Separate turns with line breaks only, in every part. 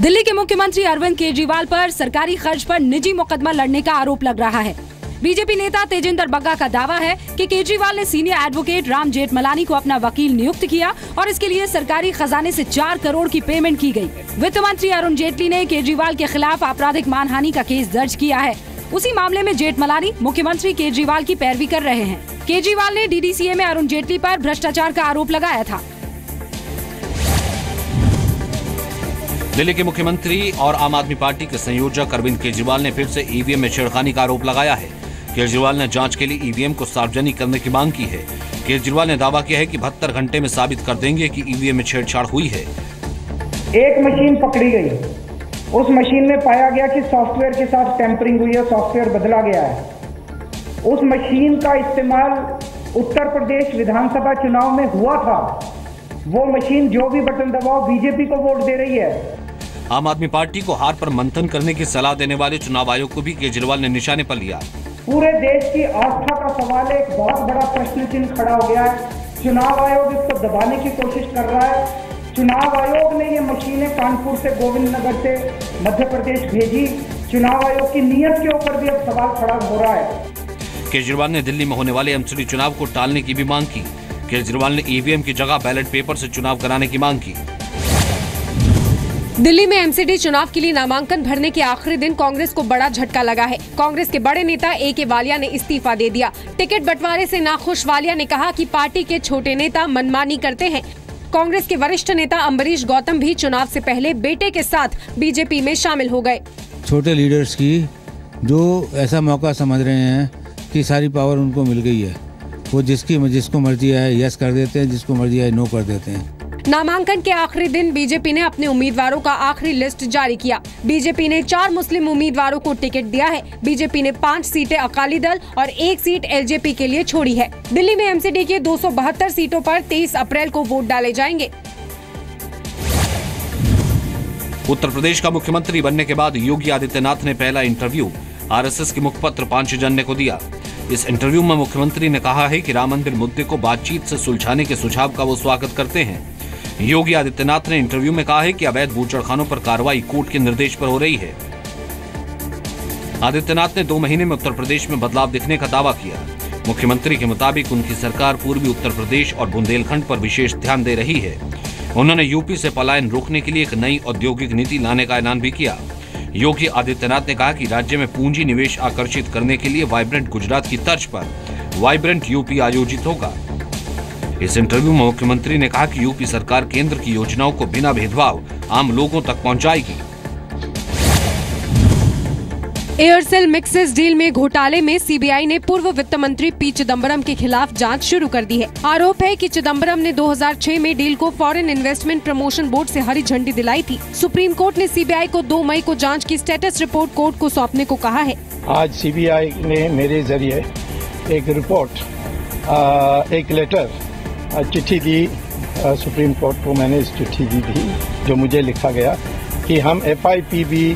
दिल्ली के मुख्यमंत्री अरविंद केजरीवाल पर सरकारी खर्च पर निजी मुकदमा लड़ने का आरोप लग रहा है। बीजेपी नेता तेजिंदर बग्गा का दावा है कि केजरीवाल ने सीनियर एडवोकेट राम जेठमलानी को अपना वकील नियुक्त किया और इसके लिए सरकारी खजाने से 4 करोड़ की पेमेंट की गई। वित्त मंत्री अरुण जेटली ने केजरीवाल के खिलाफ आपराधिक मानहानि का केस दर्ज किया है। उसी मामले में जेठमलानी मुख्यमंत्री केजरीवाल की पैरवी कर रहे हैं। केजरीवाल ने DDCA में अरुण जेटली पर भ्रष्टाचार का आरोप लगाया था।
दिल्ली के मुख्यमंत्री और आम आदमी पार्टी के संयोजक अरविंद केजरीवाल ने फिर से EVM में छेड़खानी का आरोप लगाया है। केजरीवाल ने जांच के लिए EVM को सार्वजनिक करने की मांग की है। केजरीवाल ने दावा किया है कि 72 घंटे में साबित कर देंगे कि EVM में छेड़छाड़ हुई है।
एक मशीन पकड़ी गई, उस मशीन में पाया गया कि सॉफ्टवेयर के साथ टैंपरिंग हुई है, सॉफ्टवेयर बदला गया है। उस मशीन का इस्तेमाल उत्तर प्रदेश विधानसभा चुनाव में हुआ था। वो मशीन जो भी बटन दबाओ बीजेपी को वोट दे रही है।
आम आदमी पार्टी को हार पर मंथन करने की सलाह देने वाले चुनाव आयोग को भी केजरीवाल ने निशाने पर लिया।
पूरे देश की आस्था का सवाल एक बहुत बड़ा प्रश्न चिन्ह खड़ा हो गया है। चुनाव आयोग इसको दबाने की कोशिश कर रहा है। चुनाव आयोग ने ये मशीनें कानपुर से, गोविंद नगर से मध्य प्रदेश भेजी। चुनाव आयोग की नीयत के ऊपर भी अब सवाल खड़ा हो रहा है।
केजरीवाल ने दिल्ली में होने वाले MCD चुनाव को टालने की भी मांग की। केजरीवाल ने EVM की जगह बैलेट पेपर से चुनाव कराने की मांग की।
दिल्ली में MCD चुनाव के लिए नामांकन भरने के आखिरी दिन कांग्रेस को बड़ा झटका लगा है। कांग्रेस के बड़े नेता AK वालिया ने इस्तीफा दे दिया। टिकट बंटवारे से नाखुश वालिया ने कहा कि पार्टी के छोटे नेता मनमानी करते हैं। कांग्रेस के वरिष्ठ नेता अम्बरीश गौतम भी चुनाव से पहले बेटे के साथ बीजेपी में शामिल हो गए।
छोटे लीडर्स की जो ऐसा मौका समझ रहे हैं कि सारी पावर उनको मिल गई है, वो जिसको मर्जी है यस कर देते हैं, जिसको मर्जी है नो कर देते हैं।
नामांकन के आखिरी दिन बीजेपी ने अपने उम्मीदवारों का आखिरी लिस्ट जारी किया। बीजेपी ने 4 मुस्लिम उम्मीदवारों को टिकट दिया है। बीजेपी ने 5 सीटें अकाली दल और 1 सीट LJP के लिए छोड़ी है। दिल्ली में MCD के 272 सीटों पर 23 अप्रैल को वोट डाले जाएंगे।
उत्तर प्रदेश का मुख्यमंत्री बनने के बाद योगी आदित्यनाथ ने पहला इंटरव्यू RSS के मुखपत्र पांचजन्य को दिया। इस इंटरव्यू में मुख्यमंत्री ने कहा है कि राम मंदिर मुद्दे को बातचीत से सुलझाने के सुझाव का वो स्वागत करते हैं। योगी आदित्यनाथ ने इंटरव्यू में कहा है कि अवैध बूचड़खानों पर कार्रवाई कोर्ट के निर्देश पर हो रही है। आदित्यनाथ ने 2 महीने में उत्तर प्रदेश में बदलाव दिखने का दावा किया। मुख्यमंत्री के मुताबिक उनकी सरकार पूर्वी उत्तर प्रदेश और बुंदेलखंड पर विशेष ध्यान दे रही है। उन्होंने यूपी से पलायन रोकने के लिए एक नई औद्योगिक नीति लाने का ऐलान भी किया। योगी आदित्यनाथ ने कहा कि राज्य में पूंजी निवेश आकर्षित करने के लिए वाइब्रेंट गुजरात की तर्ज पर वाइब्रेंट यूपी आयोजित होगा। इस इंटरव्यू में मुख्यमंत्री ने कहा कि यूपी सरकार केंद्र की योजनाओं को बिना भेदभाव आम लोगों तक पहुंचाएगी।
एयरसेल मिक्सेस डील में घोटाले में CBI ने पूर्व वित्त मंत्री P चिदम्बरम के खिलाफ जांच शुरू कर दी है। आरोप है कि चिदम्बरम ने 2006 में डील को फॉरेन इन्वेस्टमेंट प्रमोशन बोर्ड से हरी झंडी दिलाई थी। सुप्रीम कोर्ट ने CBI को 2 मई को जांच की स्टेटस रिपोर्ट कोर्ट को सौंपने को कहा है।
आज CBI ने मेरे जरिए एक रिपोर्ट, एक लेटर, चिट्ठी दी सुप्रीम कोर्ट को। मैंने इस चिट्ठी दी थी जो मुझे लिखा गया कि हम FIPB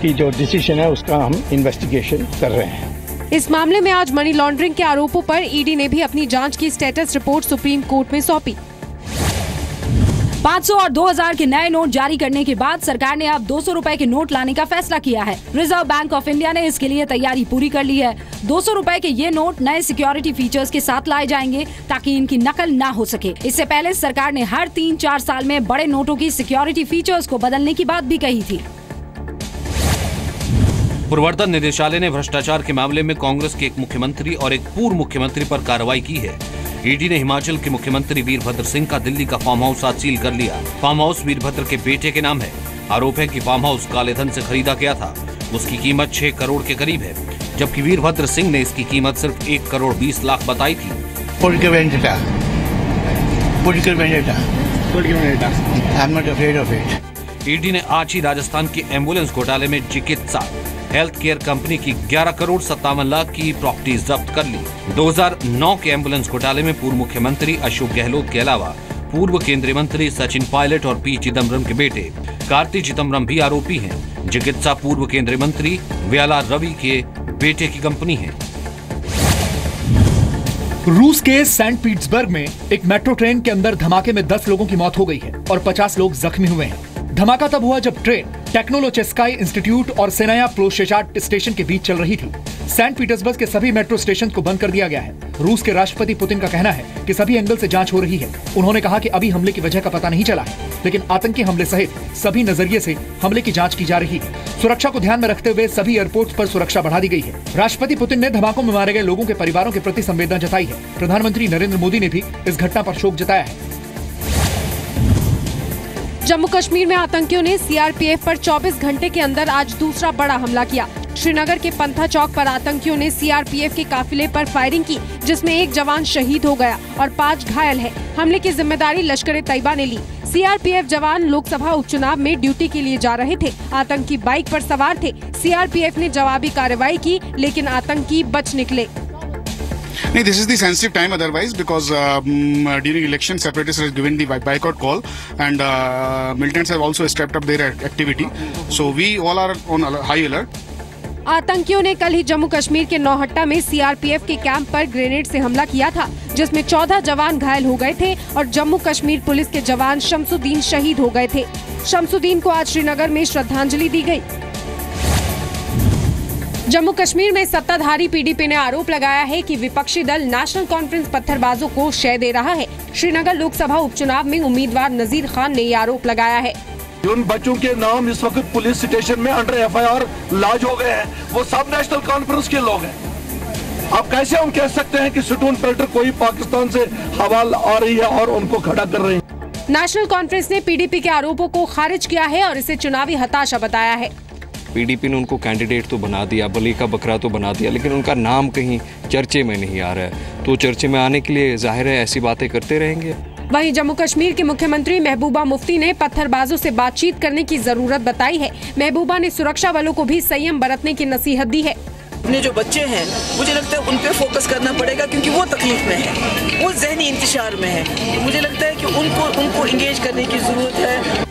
की जो डिसीजन है उसका हम इन्वेस्टिगेशन कर रहे हैं।
इस मामले में आज मनी लॉन्ड्रिंग के आरोपों पर ED ने भी अपनी जांच की स्टेटस रिपोर्ट सुप्रीम कोर्ट में सौंपी।
500 और 2000 के नए नोट जारी करने के बाद सरकार ने अब 200 रुपए के नोट लाने का फैसला किया है। रिजर्व बैंक ऑफ इंडिया ने इसके लिए तैयारी पूरी कर ली है। 200 रुपए के ये नोट नए सिक्योरिटी फीचर्स के साथ लाए जाएंगे ताकि इनकी नकल ना हो सके। इससे पहले सरकार ने हर 3-4 साल में बड़े नोटों की सिक्योरिटी फीचर्स को बदलने की बात भी कही थी।
प्रवर्तन निदेशालय ने भ्रष्टाचार के मामले में कांग्रेस के एक मुख्यमंत्री और एक पूर्व मुख्यमंत्री पर कार्रवाई की है। ED ने हिमाचल के मुख्यमंत्री वीरभद्र सिंह का दिल्ली का फार्म हाउस आज सील कर लिया। फार्म हाउस वीरभद्र के बेटे के नाम है। आरोप है कि फार्म हाउस काले धन से खरीदा गया था। उसकी कीमत 6 करोड़ के करीब है, जबकि वीरभद्र सिंह ने इसकी कीमत सिर्फ 1 करोड़ 20 लाख बताई थी। ED ने आज ही राजस्थान के एम्बुलेंस घोटाले में चिकित्सा हेल्थ केयर कंपनी की 11 करोड़ 57 लाख की प्रॉपर्टी जब्त कर ली। 2009 के एम्बुलेंस घोटाले में पूर्व मुख्यमंत्री अशोक गहलोत के अलावा पूर्व केंद्रीय मंत्री सचिन पायलट और P चिदम्बरम के बेटे कार्ति चिदम्बरम भी आरोपी हैं। चिकित्सा पूर्व केंद्रीय मंत्री व्याला रवि के बेटे की कंपनी है।
रूस के सेंट पीटर्सबर्ग में एक मेट्रो ट्रेन के अंदर धमाके में 10 लोगों की मौत हो गई है और 50 लोग जख्मी हुए हैं। धमाका तब हुआ जब ट्रेन टेक्नोलोचेस्काई इंस्टीट्यूट और सेनाया प्लोशेजाड स्टेशन के बीच चल रही थी। सेंट पीटर्सबर्ग के सभी मेट्रो स्टेशन को बंद कर दिया गया है। रूस के राष्ट्रपति पुतिन का कहना है कि सभी एंगल से जांच हो रही है। उन्होंने कहा कि अभी हमले की वजह का पता नहीं चला है, लेकिन आतंकी हमले सहित सभी नजरिए से हमले की जांच की जा रही है। सुरक्षा को ध्यान में रखते हुए सभी एयरपोर्ट पर सुरक्षा बढ़ा दी गई है। राष्ट्रपति पुतिन ने धमाकों में मारे गए लोगों के परिवारों के प्रति संवेदना जताई है। प्रधानमंत्री नरेंद्र मोदी ने भी इस घटना पर शोक जताया है।
जम्मू कश्मीर में आतंकियों ने सीआरपीएफ पर 24 घंटे के अंदर आज दूसरा बड़ा हमला किया। श्रीनगर के पंथा चौक पर आतंकियों ने सीआरपीएफ के काफिले पर फायरिंग की, जिसमें एक जवान शहीद हो गया और 5 घायल है। हमले की जिम्मेदारी लश्कर-ए-तैयबा ने ली। सीआरपीएफ जवान लोकसभा उपचुनाव में ड्यूटी के लिए जा रहे थे। आतंकी बाइक पर सवार थे। सीआरपीएफ ने जवाबी कार्रवाई की, लेकिन आतंकी बच निकले।
No, this is the sensitive time otherwise because during election separatists have given the boycott call and militants have also stepped up their activity. So we all are on high alert.
आतंकियों ने कल ही जम्मू कश्मीर के नौहट्टा में CRPF के camp पर grenade से हमला किया था, जिसमें 14 जवान घायल हो गए थे और जम्मू कश्मीर पुलिस के जवान शमसुद्दीन शहीद हो गए थे। शमसुद्दीन को आज श्रीनगर में श्रद्धांजलि दी गई। जम्मू कश्मीर में सत्ताधारी पीडीपी ने आरोप लगाया है कि विपक्षी दल नेशनल कॉन्फ्रेंस पत्थरबाजों को शय दे रहा है। श्रीनगर लोकसभा उपचुनाव में उम्मीदवार नजीर खान ने ये आरोप लगाया है।
उन बच्चों के नाम इस वक्त पुलिस स्टेशन में अंडर एफआईआर लॉन्च हो गए हैं, वो सब नेशनल कॉन्फ्रेंस के लोग हैं। अब कैसे हम कह सकते हैं कि स्टोन पेल्टर कोई पाकिस्तान से हवाला आ रही है और उनको खड़ा कर रहे हैं।
नेशनल कॉन्फ्रेंस ने पीडीपी के आरोपों को खारिज किया है और इसे चुनावी हताशा बताया है।
पीडीपी ने उनको कैंडिडेट तो बना दिया, बली का बकरा तो बना दिया, लेकिन उनका नाम कहीं चर्चे में नहीं आ रहा है। तो चर्चे में आने के लिए जाहिर है ऐसी बातें करते रहेंगे।
वहीं जम्मू कश्मीर के मुख्यमंत्री महबूबा मुफ्ती ने पत्थरबाजों से बातचीत करने की जरूरत बताई है। महबूबा ने सुरक्षा वालों को भी संयम बरतने की नसीहत दी है।
अपने जो बच्चे हैं, मुझे लगता है उन पे फोकस करना पड़ेगा, क्योंकि वो तकलीफ में है, वो जहनी इंतशार में है। मुझे लगता है कि उनको इंगेज करने की जरूरत है।